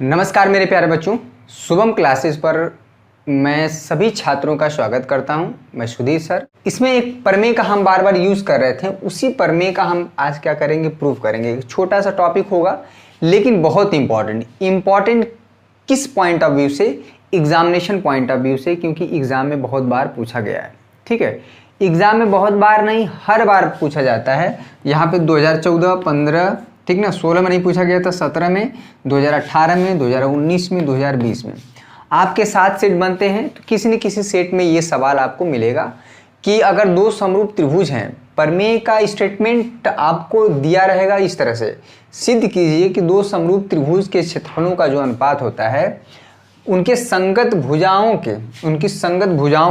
नमस्कार मेरे प्यारे बच्चों, शुभम क्लासेस पर मैं सभी छात्रों का स्वागत करता हूं। मैं सुधीर सर। इसमें एक प्रमेय का हम बार बार यूज़ कर रहे थे, उसी प्रमेय का हम आज क्या करेंगे, प्रूव करेंगे। एक छोटा सा टॉपिक होगा लेकिन बहुत इंपॉर्टेंट किस पॉइंट ऑफ व्यू से? एग्जामिनेशन पॉइंट ऑफ व्यू से, क्योंकि एग्ज़ाम में बहुत बार पूछा गया है। ठीक है, एग्ज़ाम में बहुत बार नहीं, हर बार पूछा जाता है। यहाँ पे 2014, 15, ठीक ना, 16 में नहीं पूछा गया था, 17 में, 2018 में, 2019 में, 2020 में। आपके 7 सेट बनते हैं, तो किसी न किसी सेट में ये सवाल आपको मिलेगा कि अगर दो समरूप त्रिभुज हैं, प्रमेय का स्टेटमेंट आपको दिया रहेगा इस तरह से, सिद्ध कीजिए कि दो समरूप त्रिभुज के क्षेत्रफलों का जो अनुपात होता है उनकी संगत भुजाओं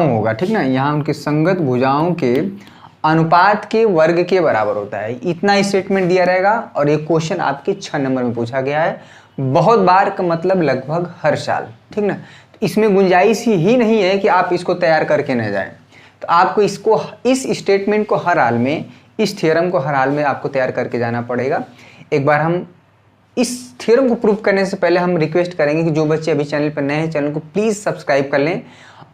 होगा। ठीक ना, यहाँ उनकी संगत भुजाओं के अनुपात के वर्ग के बराबर होता है। इतना स्टेटमेंट दिया रहेगा और एक क्वेश्चन आपके 6 नंबर में पूछा गया है। बहुत बार का मतलब लगभग हर साल। ठीक ना, तो इसमें गुंजाइश ही नहीं है कि आप इसको तैयार करके न जाएं। तो आपको इस स्टेटमेंट को हर हाल में, इस थ्योरम को हर हाल में आपको तैयार करके जाना पड़ेगा। एक बार हम इस थ्योरम को प्रूव करने से पहले हम रिक्वेस्ट करेंगे कि जो बच्चे अभी चैनल पर नए हैं, चैनल को प्लीज़ सब्सक्राइब कर लें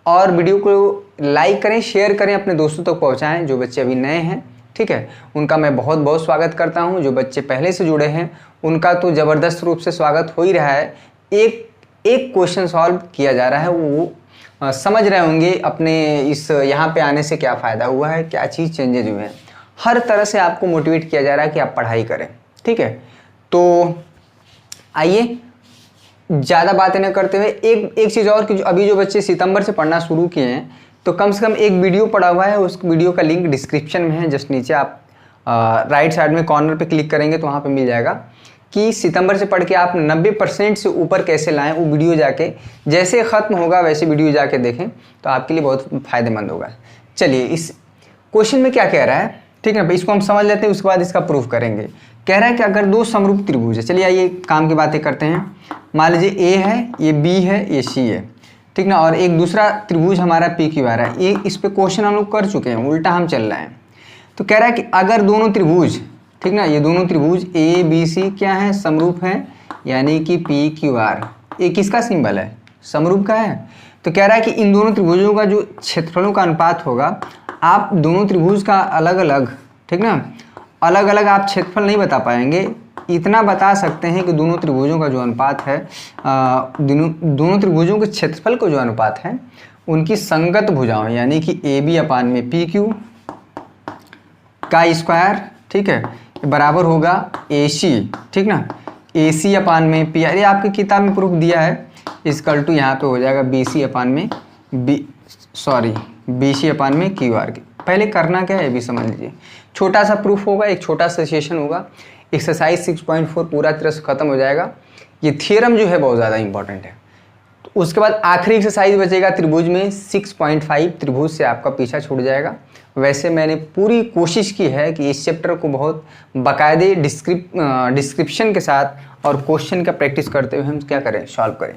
और वीडियो को लाइक करें, शेयर करें, अपने दोस्तों तक पहुंचाएं। जो बच्चे अभी नए हैं, ठीक है, उनका मैं बहुत बहुत स्वागत करता हूं। जो बच्चे पहले से जुड़े हैं उनका तो ज़बरदस्त रूप से स्वागत हो ही रहा है। एक क्वेश्चन सॉल्व किया जा रहा है, वो समझ रहे होंगे अपने इस यहाँ पे आने से क्या फ़ायदा हुआ है, क्या चीज़ चेंजेज हुए हैं। हर तरह से आपको मोटिवेट किया जा रहा है कि आप पढ़ाई करें। ठीक है, तो आइए ज़्यादा बातें न करते हुए एक चीज़ और कि अभी जो बच्चे सितंबर से पढ़ना शुरू किए हैं, तो कम से कम एक वीडियो पड़ा हुआ है, उस वीडियो का लिंक डिस्क्रिप्शन में है। जस्ट नीचे आप राइट साइड में कॉर्नर पे क्लिक करेंगे तो वहाँ पे मिल जाएगा कि सितंबर से पढ़ के आप 90% से ऊपर कैसे लाएं। वो वीडियो जाके जैसे ख़त्म होगा वैसे वीडियो जाके देखें तो आपके लिए बहुत फ़ायदेमंद होगा। चलिए, इस क्वेश्चन में क्या कह रहा है, ठीक है, इसको हम समझ लेते हैं, उसके बाद इसका प्रूफ करेंगे। कह रहा है कि अगर दो समरूप त्रिभुज है, चलिए आइए काम की बातें करते हैं। मान लीजिए ए है, ये बी है, ये सी है, ठीक ना, और एक दूसरा त्रिभुज हमारा पी क्यू आर है। ये इस पे क्वेश्चन हम लोग कर चुके हैं, उल्टा हम चल रहे हैं। तो कह रहा है कि अगर दोनों त्रिभुज, ठीक ना, ये दोनों त्रिभुज ए बी सी क्या है, समरूप है, यानी कि पी क्यू आर, ये किसका सिंबल है, समरूप का है। तो कह रहा है कि इन दोनों त्रिभुजों का जो क्षेत्रफलों का अनुपात होगा, आप दोनों त्रिभुज का अलग अलग, ठीक ना, अलग अलग आप क्षेत्रफल नहीं बता पाएंगे। इतना बता सकते हैं कि दोनों त्रिभुजों का जो अनुपात है, दोनों त्रिभुजों के क्षेत्रफल को जो अनुपात है उनकी संगत भुजाओं, यानी कि ए बी अपान में पी क्यू का स्क्वायर, ठीक है, बराबर होगा ए सी, ठीक ना, ए सी अपान में पी आर। ये आपकी किताब में प्रूफ दिया है, इक्वल टू यहाँ पे हो जाएगा बी सी अपान में बी सी अपान में क्यू आर के। पहले करना क्या है ये भी समझ लीजिए। छोटा सा प्रूफ होगा, एक छोटा सा सेशन होगा, एक्सरसाइज 6.4 पूरा तरह से खत्म हो जाएगा। ये थियरम जो है बहुत ज़्यादा इंपॉर्टेंट है। तो उसके बाद आखिरी एक्सरसाइज बचेगा त्रिभुज में 6.5, त्रिभुज से आपका पीछा छूट जाएगा। वैसे मैंने पूरी कोशिश की है कि इस चैप्टर को बहुत बाकायदे डिस्क्रिप्शन के साथ और क्वेश्चन का प्रैक्टिस करते हुए हम क्या करें, सॉल्व करें।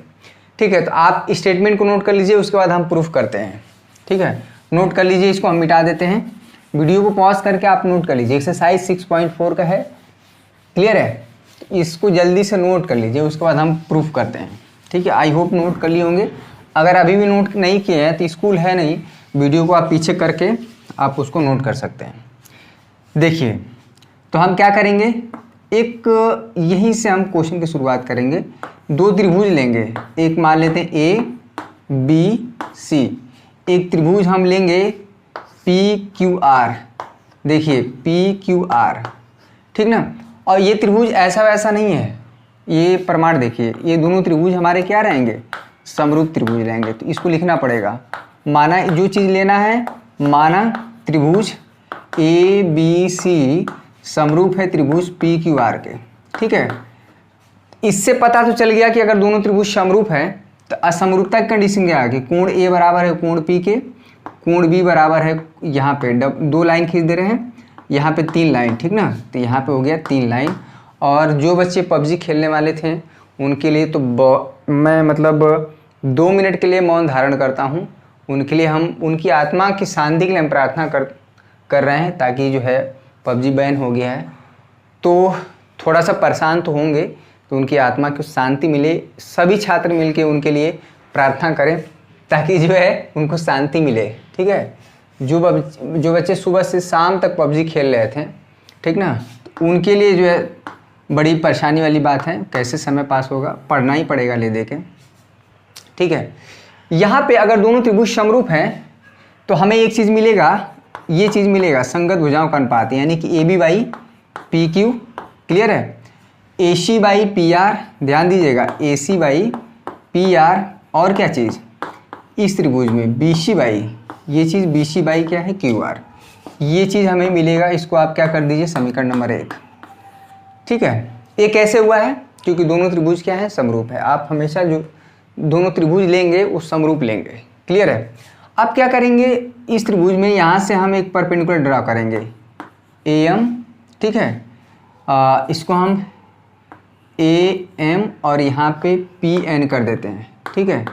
ठीक है, तो आप स्टेटमेंट को नोट कर लीजिए, उसके बाद हम प्रूफ करते हैं। ठीक है, नोट कर लीजिए, इसको हम मिटा देते हैं। वीडियो को पॉज करके आप नोट कर लीजिए। एक्सरसाइज 6.4 का है, क्लियर है, तो इसको जल्दी से नोट कर लीजिए, उसके बाद हम प्रूफ करते हैं। ठीक है, आई होप नोट कर लिए होंगे। अगर अभी भी नोट नहीं किए हैं तो स्कूल है नहीं, वीडियो को आप पीछे करके आप उसको नोट कर सकते हैं। देखिए, तो हम क्या करेंगे, एक यहीं से हम क्वेश्चन की शुरुआत करेंगे। दो त्रिभुज लेंगे, एक मान लेते हैं ए बी सी, एक त्रिभुज हम लेंगे पी क्यू आर। देखिए पी क्यू आर, ठीक ना, और ये त्रिभुज ऐसा वैसा नहीं है, ये प्रमाण देखिए, ये दोनों त्रिभुज हमारे क्या रहेंगे, समरूप त्रिभुज रहेंगे। तो इसको लिखना पड़ेगा, माना जो चीज़ लेना है, माना त्रिभुज ए बी सी समरूप है त्रिभुज पी क्यू आर के। ठीक है, इससे पता तो चल गया कि अगर दोनों त्रिभुज समरूप है तो असमरूपता की कंडीशन क्या है कि कोण ए बराबर है कोण पी के, कोण बी बराबर है, यहाँ पे दो लाइन खींच दे रहे हैं, यहाँ पे 3 लाइन, ठीक ना, तो यहाँ पे हो गया 3 लाइन। और जो बच्चे पबजी खेलने वाले थे उनके लिए तो मैं मतलब 2 मिनट के लिए मौन धारण करता हूँ। उनके लिए हम उनकी आत्मा की शांति के लिए हम प्रार्थना कर रहे हैं, ताकि जो है पबजी बैन हो गया है तो थोड़ा सा परेशान तो होंगे, तो उनकी आत्मा को शांति मिले। सभी छात्र मिलके उनके लिए प्रार्थना करें ताकि जो है उनको शांति मिले। ठीक है, जो बच्चे सुबह से शाम तक पबजी खेल रहे थे, ठीक ना, तो उनके लिए जो है बड़ी परेशानी वाली बात है, कैसे समय पास होगा, पढ़ना ही पड़ेगा ले दे के। ठीक है, यहाँ पे अगर दोनों त्रिभुज समरूप हैं तो हमें एक चीज़ मिलेगा, ये चीज़ मिलेगा, संगत भुजाओं का अनुपात, यानी कि A B by P Q. Clear है, A C by P R, ध्यान दीजिएगा, A C by P R, और क्या चीज़ इस त्रिभुज में बी सी बाई, ये चीज़ बी सी बाई क्या है, क्यू आर, ये चीज़ हमें मिलेगा। इसको आप क्या कर दीजिए, समीकरण नंबर 1। ठीक है, ये कैसे हुआ है, क्योंकि दोनों त्रिभुज क्या है, समरूप है। आप हमेशा जो दोनों त्रिभुज लेंगे वो समरूप लेंगे। क्लियर है, अब क्या करेंगे, इस त्रिभुज में यहाँ से हम एक परपेंडिकुलर ड्रा करेंगे, ए एम। ठीक है, इसको हम ए एम और यहाँ पे पी एन कर देते हैं। ठीक है,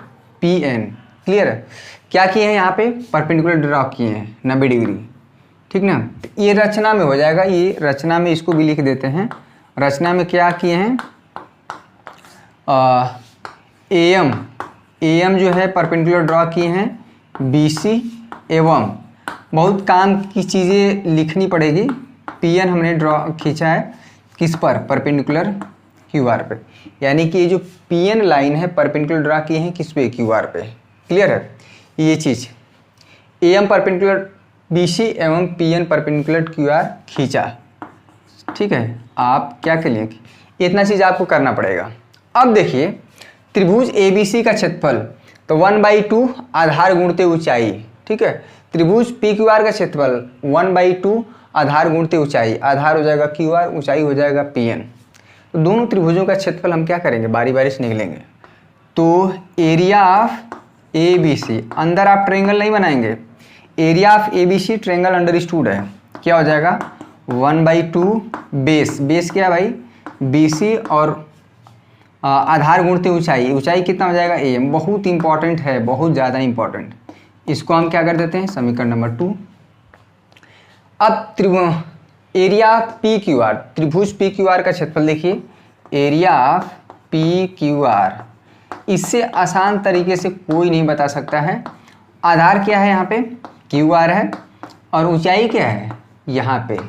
पी एन। क्लियर है, क्या किए हैं, यहाँ पे परपेंडिकुलर ड्रा किए हैं 90 डिग्री। ठीक ना, ये रचना में हो जाएगा, ये रचना में इसको भी लिख देते हैं। रचना में क्या किए हैं, ए एम जो है परपेंडिकुलर ड्रा किए हैं बी सी एवं, बहुत काम की चीज़ें लिखनी पड़ेगी। पी एन हमने ड्रा खींचा है किस पर, परपेंडिकुलर क्यू आर पे, यानी कि ये जो पी एन लाइन है परपेंडिकुलर ड्रा किए हैं किस पे, क्यू आर पे। क्लियर है, ये चीज़ A M perpendicular B C एवं P N perpendicular Q R खींचा। ठीक है, आप क्या करिए, इतना चीज़ आपको करना पड़ेगा। अब देखिए त्रिभुज ए बी सी का क्षेत्रफल, तो 1/2 आधार गुणते ऊंचाई। ठीक है, त्रिभुज पी क्यू आर का क्षेत्रफल 1/2 आधार गुणते ऊंचाई, आधार हो जाएगा क्यू आर, ऊंचाई हो जाएगा पी एन। तो दोनों त्रिभुजों का क्षेत्रफल हम क्या करेंगे, बारी बारी से निकलेंगे। तो area of A B C, अंदर आप ट्रायंगल नहीं बनाएंगे, area of A B C triangle understood है, क्या हो जाएगा 1/2 बेस क्या है भाई, बी सी, और आधार गुणते ऊंचाई, ऊंचाई कितना हो जाएगा ए एम। बहुत इंपॉर्टेंट है, बहुत ज़्यादा इंपॉर्टेंट। इसको हम क्या कर देते हैं, समीकरण नंबर 2। अब एरिया पी क्यू आर, त्रिभुज पी क्यू आर का क्षेत्रफल देखिए, area of P Q are, इससे आसान तरीके से कोई नहीं बता सकता है। आधार क्या है, यहाँ पे क्यू आर है, और ऊंचाई क्या है, यहाँ पे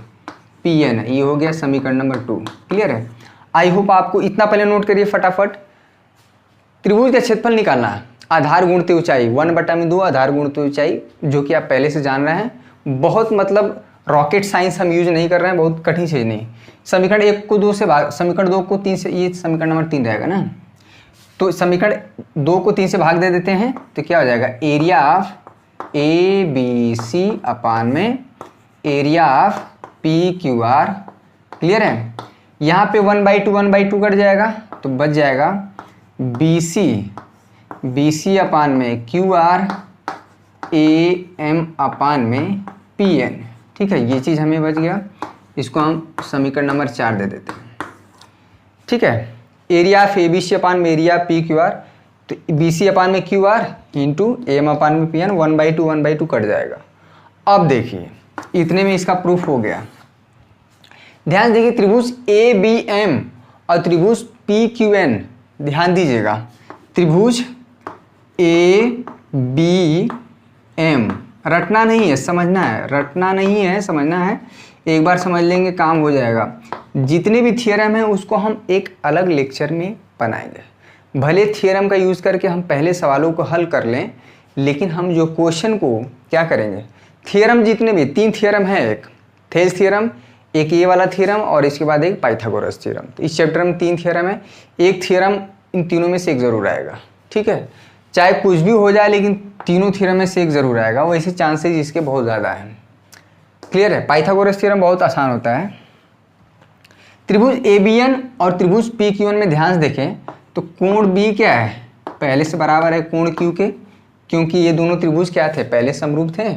पी एन है। ये हो गया समीकरण नंबर 2। क्लियर है, आई होप आपको इतना पहले नोट करिए फटाफट। त्रिभुज का क्षेत्रफल निकालना है, आधार गुणते ऊंचाई 1/2 आधार गुणते ऊंचाई, जो कि आप पहले से जान रहे हैं। बहुत मतलब रॉकेट साइंस हम यूज नहीं कर रहे हैं, बहुत कठिन चीज़ नहीं। समीकरण 1 को 2 से भाग, समीकरण 2 को 3 से, ये समीकरण नंबर 3 रहेगा ना, तो समीकरण 2 को 3 से भाग दे देते हैं, तो क्या हो जाएगा, area of A B C upon में area of P Q R. Clear है, यहाँ पे 1/2 कट जाएगा, तो बच जाएगा बी सी अपान में Q are, A M upon में पी एन। ठीक है, ये चीज़ हमें बच गया, इसको हम समीकरण नंबर 4 दे देते हैं। ठीक है, area of A B C upon में एरिया पी क्यू आर, तो बी सी अपान में Q R into A M upon में पी एन, 1/2 कट जाएगा। अब देखिए इतने में इसका प्रूफ हो गया। ध्यान देखिए, त्रिभुज ए बी एम और त्रिभुज पी क्यू एन, ध्यान दीजिएगा, त्रिभुज ए बी एम, रटना नहीं है, समझना है, रटना नहीं है, समझना है। एक बार समझ लेंगे काम हो जाएगा। जितने भी थियरम है उसको हम एक अलग लेक्चर में बनाएंगे। भले थियरम का यूज़ करके हम पहले सवालों को हल कर लें, लेकिन हम जो क्वेश्चन को क्या करेंगे, थियरम जितने भी 3 थियरम है, एक थेल्स थियरम, एक ये वाला थियरम, और इसके बाद एक पाइथागोरस थियरम। तो इस चैप्टर में 3 थियरम है, एक थियरम इन तीनों में से एक ज़रूर आएगा। ठीक है, चाहे कुछ भी हो जाए लेकिन तीनों थियरम में से एक ज़रूर आएगा, वैसे चांसेस इसके बहुत ज़्यादा हैं। क्लियर है, पाइथागोरस थियरम बहुत आसान होता है। त्रिभुज ए बी एन और त्रिभुज पी क्यू एन में ध्यान से देखें तो कोण बी क्या है, पहले से बराबर है कोण क्यू के, क्योंकि ये दोनों त्रिभुज क्या थे, पहले समरूप थे।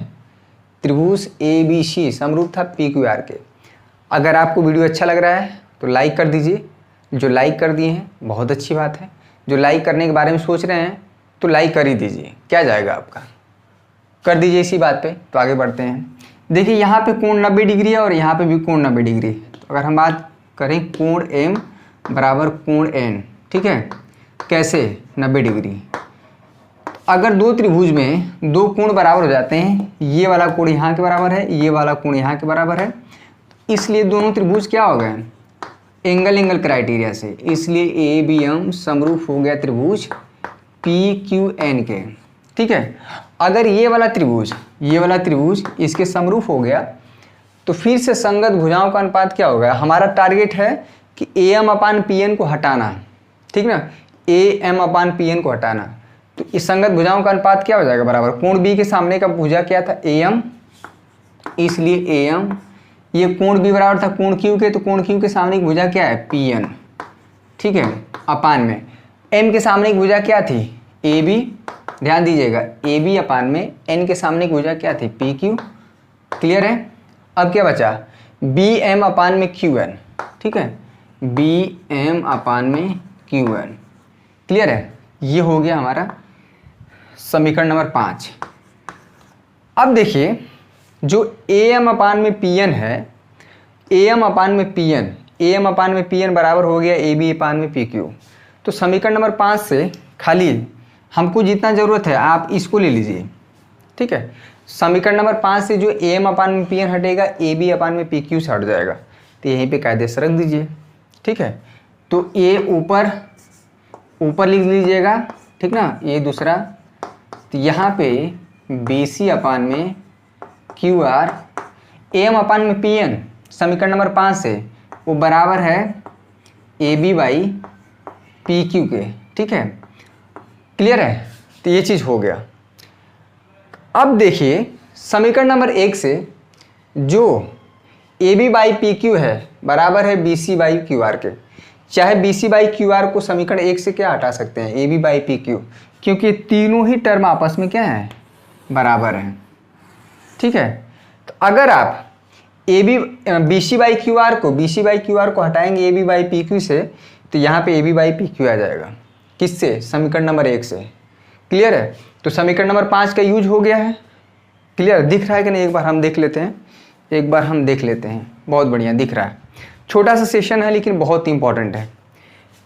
त्रिभुज ए बी सी समरूप था पी क्यू आर के। अगर आपको वीडियो अच्छा लग रहा है तो लाइक कर दीजिए, जो लाइक कर दिए हैं बहुत अच्छी बात है, जो लाइक करने के बारे में सोच रहे हैं तो लाइक कर ही दीजिए, क्या जाएगा आपका, कर दीजिए इसी बात पे। तो आगे बढ़ते हैं। देखिए यहाँ पे कोण 90 डिग्री है और यहाँ पे भी कोण 90 डिग्री है। तो अगर हम बात करें कोण एम, बराबर कोण n, ठीक है। कैसे? 90 डिग्री। अगर दो त्रिभुज में दो कोण बराबर हो जाते हैं, ये वाला कोण यहाँ के बराबर है, ये वाला कोण यहाँ के बराबर है, इसलिए दोनों त्रिभुज क्या हो गए? एंगल एंगल क्राइटेरिया से, इसलिए ए बी एम समरूप हो गया त्रिभुज पी क्यू एन के, ठीक है। अगर ये वाला त्रिभुज इसके समरूप हो गया तो फिर से संगत भुजाओं का अनुपात क्या होगा? हमारा टारगेट है कि A M upon P N को हटाना, ठीक ना, A M upon P N को हटाना। तो इस संगत भुजाओं का अनुपात क्या हो जाएगा? बराबर कोण बी के सामने का भुजा क्या था? ए एम, इसलिए ए एम, ये कोण बी बराबर था कोण क्यू के, तो कोण क्यू के सामने की भुजा क्या है? पी एन, ठीक है, अपान में एम के सामने की भुजा क्या थी? ए बी, ध्यान दीजिएगा, ए बी अपान में एन के सामने की भुजा क्या थी? P Q. क्लियर है? अब क्या बचा? बी एम अपान में क्यू एन, ठीक है, बी एम अपान में क्यू एन। क्लियर है? ये हो गया हमारा समीकरण नंबर 5। अब देखिए, जो ए एम अपान में पी एन है, ए एम अपान में पी एन बराबर हो गया ए बी अपान में पी क्यू। तो समीकरण नंबर 5 से खाली हमको जितना ज़रूरत है आप इसको ले लीजिए, ठीक है। समीकरण नंबर 5 से जो ए एम अपान में पी एन हटेगा, ए बी अपान में पी क्यू से हट जाएगा, तो यहीं पे कायदे से रख दीजिए, ठीक है। तो ए ऊपर लिख लीजिएगा, ठीक ना, ये दूसरा, तो यहाँ पे बी सी अपान में Q are, A M upon में पी एन समीकरण नंबर 5 से वो बराबर है A B by P Q के, ठीक है। क्लियर है? तो ये चीज़ हो गया। अब देखिए समीकरण नंबर 1 से जो A B by P Q है बराबर है B C by Q R के। चाहे B C by Q R को समीकरण 1 से क्या हटा सकते हैं? A B by P Q, क्योंकि तीनों ही टर्म आपस में क्या है? बराबर हैं, ठीक है। तो अगर आप B C by Q R को हटाएंगे A B by P Q से, तो यहाँ पे A B by P Q आ जाएगा। किससे? समीकरण नंबर 1 से। क्लियर है? तो समीकरण नंबर 5 का यूज हो गया है। क्लियर दिख रहा है कि नहीं? एक बार हम देख लेते हैं। बहुत बढ़िया दिख रहा है। छोटा सा सेशन है लेकिन बहुत इंपॉर्टेंट है।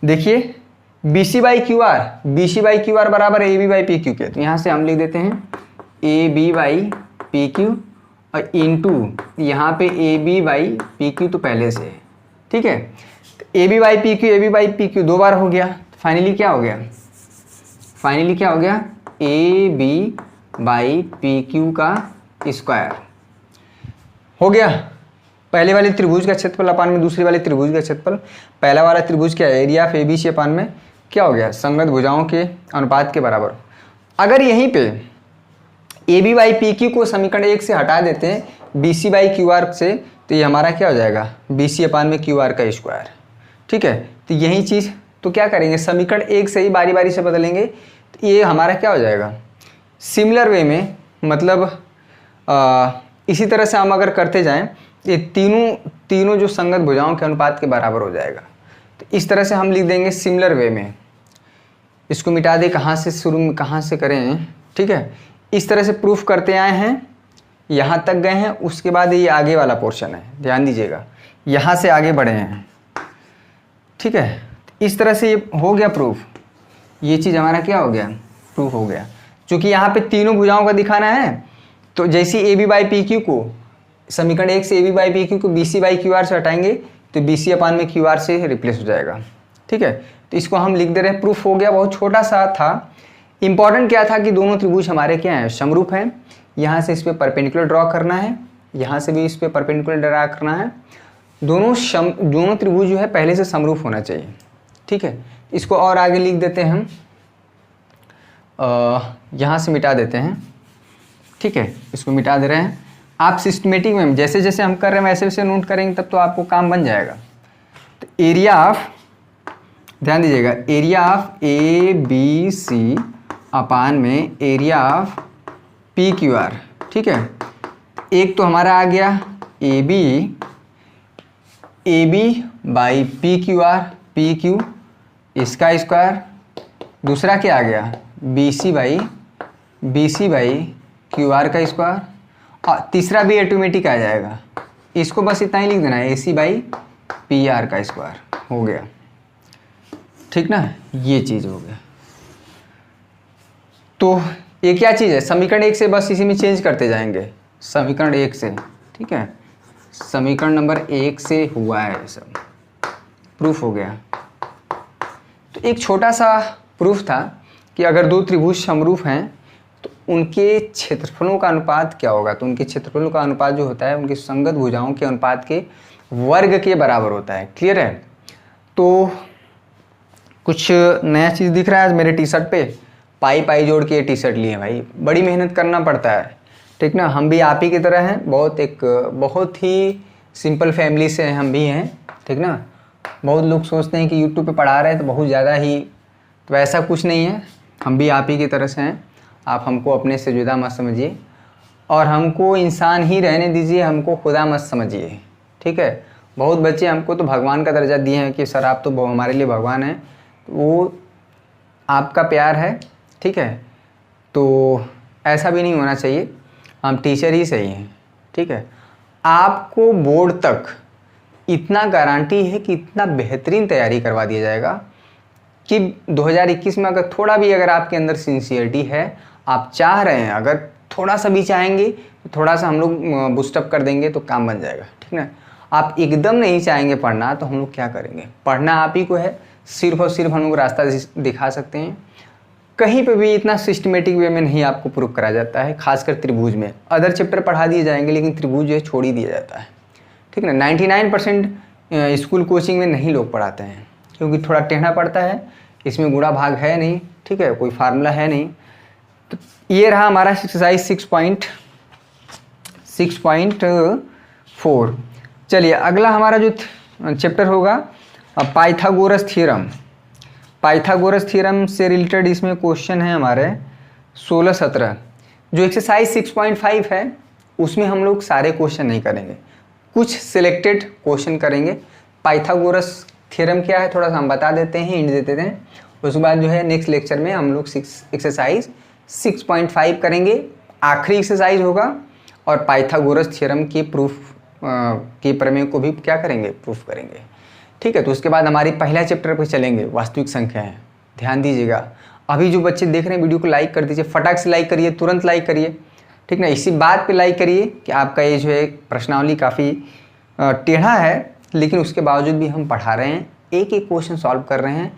देखिए B C by Q R बराबर A B by P Q के, तो यहाँ से हम लिख देते हैं A B by P Q और इंटू यहाँ पे A B by P Q तो पहले से है, ठीक है। तो A B by P Q 2 बार हो गया, तो फाइनली क्या हो गया? A B by P Q का स्क्वायर हो गया। पहले वाले त्रिभुज का क्षेत्रफल अपान में दूसरे वाले त्रिभुज का क्षेत्रफल। पहला वाला त्रिभुज क्या है? Area of A B C upon में क्या हो गया? संगत भुजाओं के अनुपात के बराबर। अगर यहीं पे A B by P Q को समीकरण 1 से हटा देते हैं B C by Q R से, तो ये हमारा क्या हो जाएगा? बी सी अपान में क्यू आर का स्क्वायर, ठीक है। तो यही चीज़ तो क्या करेंगे? समीकरण 1 से ही बारी बारी से बदलेंगे, तो ये हमारा क्या हो जाएगा? सिमिलर वे में, मतलब इसी तरह से हम अगर करते जाएं, ये तीनों जो संगत भुजाओं के अनुपात के बराबर हो जाएगा। तो इस तरह से हम लिख देंगे सिमिलर वे में। इसको मिटा दे, कहाँ से करें, ठीक है। इस तरह से प्रूफ करते आए हैं, यहाँ तक गए हैं, उसके बाद ये आगे वाला पोर्शन है, ध्यान दीजिएगा, यहाँ से आगे बढ़े हैं, ठीक है। इस तरह से ये हो गया प्रूफ। ये चीज़ हमारा क्या हो गया? प्रूफ हो गया। क्योंकि यहाँ पे तीनों भुजाओं का दिखाना है, तो जैसे A B by P Q को समीकरण 1 से A B by P Q को B C by Q R से हटाएंगे तो बी सी अपान में क्यू आर से रिप्लेस हो जाएगा, ठीक है। तो इसको हम लिख दे रहे हैं, प्रूफ हो गया। बहुत छोटा सा था। इंपॉर्टेंट क्या था कि दोनों त्रिभुज हमारे क्या हैं? समरूप हैं। यहाँ से इस पर परपेंडिकुलर ड्रॉ करना है, यहाँ से भी इस पर परपेंडिकुलर ड्रॉ करना है। दोनों त्रिभुज जो है पहले से समरूप होना चाहिए, ठीक है। इसको और आगे लिख देते हैं हम, यहाँ से मिटा देते हैं, ठीक है। इसको मिटा दे रहे हैं। आप सिस्टमेटिक में जैसे जैसे हम कर रहे हैं वैसे वैसे नोट करेंगे, तब तो आपको काम बन जाएगा। तो एरिया ऑफ, ध्यान दीजिएगा, area of A B C upon में area of P Q R, ठीक है। एक तो हमारा आ गया A B by P Q R, P Q इसका स्क्वायर। दूसरा क्या आ गया? B C by Q R का स्क्वायर। और तीसरा भी ऑटोमेटिक आ जाएगा, इसको बस इतना ही लिख देना है, A C by P are का स्क्वायर। हो गया, ठीक ना, ये चीज़ हो गया। तो ये क्या चीज़ है, समीकरण 1 से बस इसी में चेंज करते जाएंगे, समीकरण 1 से, ठीक है, समीकरण नंबर 1 से हुआ है, सब प्रूफ हो गया। तो एक छोटा सा प्रूफ था कि अगर दो त्रिभुज समरूप हैं तो उनके क्षेत्रफलों का अनुपात क्या होगा, तो उनके क्षेत्रफलों का अनुपात जो होता है उनकी संगत भुजाओं के अनुपात के वर्ग के बराबर होता है। क्लियर है। तो कुछ नया चीज़ दिख रहा है आज मेरे टी शर्ट पे, पाई पाई जोड़ के टी शर्ट लिए भाई, बड़ी मेहनत करना पड़ता है, ठीक ना। हम भी आप ही की तरह हैं, बहुत ही सिंपल फैमिली से हम भी हैं, ठीक ना। बहुत लोग सोचते हैं कि यूट्यूब पे पढ़ा रहे हैं तो बहुत ज़्यादा ही, तो ऐसा कुछ नहीं है, हम भी आप ही की तरह से हैं। आप हमको अपने से जुदा मत समझिए और हमको इंसान ही रहने दीजिए, हमको खुदा मत समझिए, ठीक है। बहुत बच्चे हमको तो भगवान का दर्जा दिए हैं कि सर आप तो हमारे लिए भगवान हैं, वो आपका प्यार है, ठीक है। तो ऐसा भी नहीं होना चाहिए, हम टीचर ही सही हैं, ठीक है। आपको बोर्ड तक इतना गारंटी है कि इतना बेहतरीन तैयारी करवा दिया जाएगा कि 2021 में अगर थोड़ा भी अगर आपके अंदर सिंसियरिटी है, आप चाह रहे हैं, अगर थोड़ा सा भी चाहेंगे तो थोड़ा सा हम लोग बूस्टअप कर देंगे तो काम बन जाएगा, ठीक ना। आप एकदम नहीं चाहेंगे पढ़ना तो हम लोग क्या करेंगे, पढ़ना आप ही को है, सिर्फ और सिर्फ हम लोग रास्ता दिखा सकते हैं। कहीं पे भी इतना सिस्टमेटिक वे में नहीं आपको प्रूव करा जाता है, खासकर त्रिभुज में। अदर चैप्टर पढ़ा दिए जाएंगे लेकिन त्रिभुज जो है छोड़ ही दिया जाता है, ठीक है ना। 99% स्कूल कोचिंग में नहीं लोग पढ़ाते हैं क्योंकि थोड़ा टेढ़ा पड़ता है, इसमें गुणा भाग है नहीं, ठीक है, कोई फार्मूला है नहीं। तो ये रहा हमारा एक्सरसाइज 6.4। चलिए अगला हमारा जो चैप्टर होगा पाइथागोरस थ्योरम। पाइथागोरस थ्योरम से रिलेटेड इसमें क्वेश्चन है हमारे 16-17। जो एक्सरसाइज 6.5 है उसमें हम लोग सारे क्वेश्चन नहीं करेंगे, कुछ सिलेक्टेड क्वेश्चन करेंगे। पाइथागोरस थ्योरम क्या है थोड़ा सा हम बता देते हैं, हिंट दे देते हैं। उसके बाद जो है नेक्स्ट लेक्चर में हम लोग एक्सरसाइज 6.5 करेंगे, आखिरी एक्सरसाइज होगा, और पाइथागोरस थ्योरम की प्रूफ के प्रमेय को भी क्या करेंगे, प्रूफ करेंगे, ठीक है। तो उसके बाद हमारी पहला चैप्टर पर चलेंगे, वास्तविक संख्याएं। ध्यान दीजिएगा, अभी जो बच्चे देख रहे हैं वीडियो को लाइक कर दीजिए, फटाक से लाइक करिए, तुरंत लाइक करिए, ठीक ना। इसी बात पे लाइक करिए कि आपका ये जो है प्रश्नावली काफ़ी टेढ़ा है लेकिन उसके बावजूद भी हम पढ़ा रहे हैं, एक एक क्वेश्चन सॉल्व कर रहे हैं,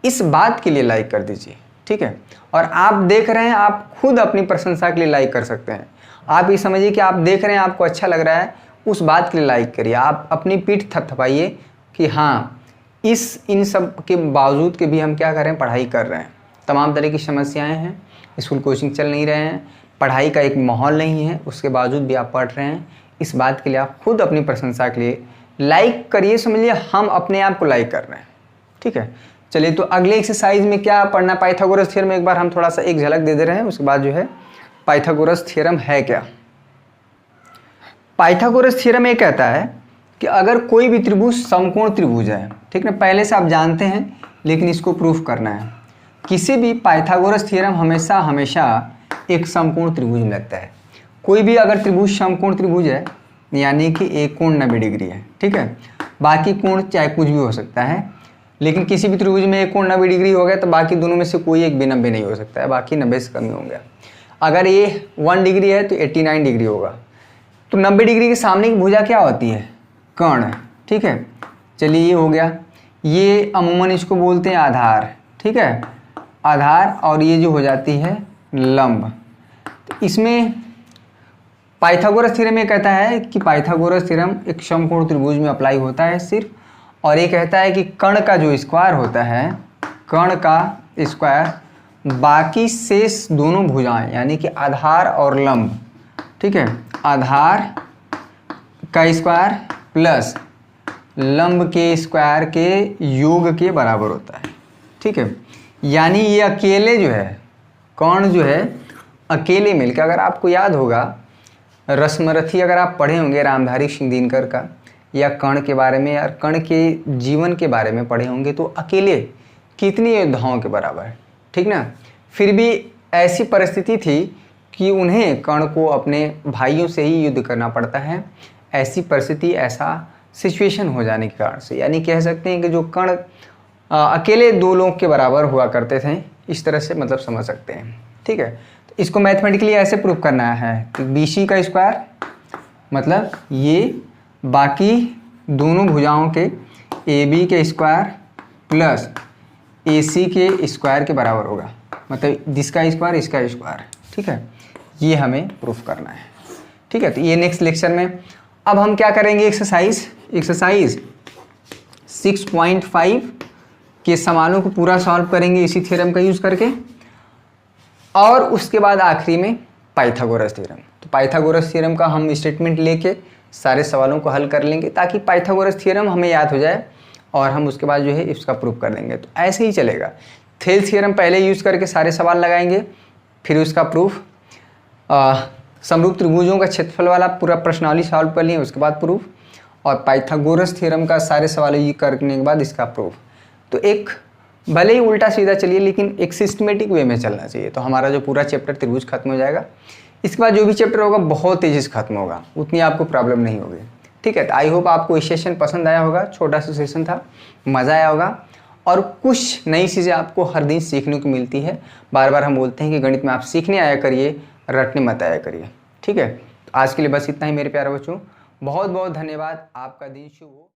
इस बात के लिए लाइक कर दीजिए, ठीक है। और आप देख रहे हैं, आप खुद अपनी प्रशंसा के लिए लाइक कर सकते हैं। आप ये समझिए कि आप देख रहे हैं, आपको अच्छा लग रहा है, उस बात के लिए लाइक करिए। आप अपनी पीठ थपथपाइए कि हाँ इन सब के बावजूद के भी हम क्या कर रहे हैं, पढ़ाई कर रहे हैं। तमाम तरह की समस्याएं हैं, स्कूल कोचिंग चल नहीं रहे हैं, पढ़ाई का एक माहौल नहीं है, उसके बावजूद भी आप पढ़ रहे हैं। इस बात के लिए आप खुद अपनी प्रशंसा के लिए लाइक करिए, समझिए हम अपने आप को लाइक कर रहे हैं, ठीक है। चलिए तो अगले एक्सरसाइज में क्या पढ़ना, पाइथागोरस थ्योरम एक बार हम थोड़ा सा एक झलक दे रहे हैं, उसके बाद जो है पाइथागोरस थ्योरम है क्या। पाइथागोरस थ्योरम ये कहता है कि अगर कोई भी त्रिभुज समकोण त्रिभुज है, ठीक ना, पहले से आप जानते हैं लेकिन इसको प्रूफ करना है। किसी भी पाइथागोरस थ्योरम हमेशा एक समकोण त्रिभुज में लगता है। कोई भी अगर त्रिभुज समकोण त्रिभुज है यानी कि एक कोण 90 डिग्री है, ठीक है, बाकी कोण चाहे कुछ भी हो सकता है, लेकिन किसी भी त्रिभुज में एक कोण 90 डिग्री हो गया तो बाकी दोनों में से कोई एक भी 90 नहीं हो सकता है, बाकी 90 से कम ही होंगे। अगर ये 1 डिग्री है तो 89 डिग्री होगा। तो 90 डिग्री के सामने की भुजा क्या होती है, कर्ण, ठीक है। चलिए ये हो गया, ये अमूमन इसको बोलते हैं आधार, ठीक है, आधार, और ये जो हो जाती है लंब। तो इसमें पाइथागोरस थ्योरम ये कहता है कि पाइथागोरस थ्योरम एक समकोण त्रिभुज में अप्लाई होता है सिर्फ, और ये कहता है कि कर्ण का जो स्क्वायर होता है, कर्ण का स्क्वायर बाकी शेष दोनों भुजाएं यानी कि आधार और लंब, ठीक है, आधार का स्क्वायर प्लस लंब के स्क्वायर के योग के बराबर होता है, ठीक है। यानी ये अकेले जो है, कर्ण जो है अकेले मिलकर, अगर आपको याद होगा रश्मरथी अगर आप पढ़े होंगे रामधारी सिंह दिनकर का, या कर्ण के बारे में या कर्ण के जीवन के बारे में पढ़े होंगे, तो अकेले कितने योद्धाओं के बराबर, ठीक ना। फिर भी ऐसी परिस्थिति थी कि उन्हें कर्ण को अपने भाइयों से ही युद्ध करना पड़ता है। ऐसी परिस्थिति, ऐसा सिचुएशन हो जाने के कारण से, यानी कह सकते हैं कि जो कर्ण अकेले दो लोग के बराबर हुआ करते थे, इस तरह से मतलब समझ सकते हैं। ठीक है, तो इसको मैथमेटिकली ऐसे प्रूव करना है कि BC का स्क्वायर मतलब ये बाकी दोनों भुजाओं के AB के स्क्वायर प्लस AC के स्क्वायर के बराबर होगा, मतलब जिसका स्क्वायर इसका स्क्वायर। ठीक है, ये हमें प्रूफ करना है। ठीक है, तो ये नेक्स्ट लेक्चर में। अब हम क्या करेंगे, एक्सरसाइज 6.5 के सवालों को पूरा सॉल्व करेंगे इसी थ्योरम का यूज़ करके, और उसके बाद आखिरी में पाइथागोरस थ्योरम। तो पाइथागोरस थ्योरम का हम स्टेटमेंट लेके सारे सवालों को हल कर लेंगे ताकि पाइथागोरस थ्योरम हमें याद हो जाए और हम उसके बाद जो है इसका प्रूफ कर देंगे। तो ऐसे ही चलेगा, थेल थ्योरम पहले यूज़ करके सारे सवाल लगाएंगे, फिर उसका प्रूफ, समरूप त्रिभुजों का क्षेत्रफल वाला पूरा प्रश्नावली सॉल्व कर लिए उसके बाद प्रूफ, और पाइथागोरस थ्योरम का सारे सवाल ये करने के बाद इसका प्रूफ। तो एक भले ही उल्टा सीधा चलिए लेकिन एक सिस्टमेटिक वे में चलना चाहिए, तो हमारा जो पूरा चैप्टर त्रिभुज खत्म हो जाएगा। इसके बाद जो भी चैप्टर होगा बहुत तेज़ी से खत्म होगा, उतनी आपको प्रॉब्लम नहीं होगी। ठीक है, तो आई होप आपको ये सेशन पसंद आया होगा, छोटा सा सेशन था, मज़ा आया होगा और कुछ नई चीज़ें आपको हर दिन सीखने को मिलती है। बार बार हम बोलते हैं कि गणित में आप सीखने आया करिए, रटने मत आया करिए। ठीक है, तो आज के लिए बस इतना ही मेरे प्यारे बच्चों, बहुत बहुत धन्यवाद, आपका दिन शुभ हो।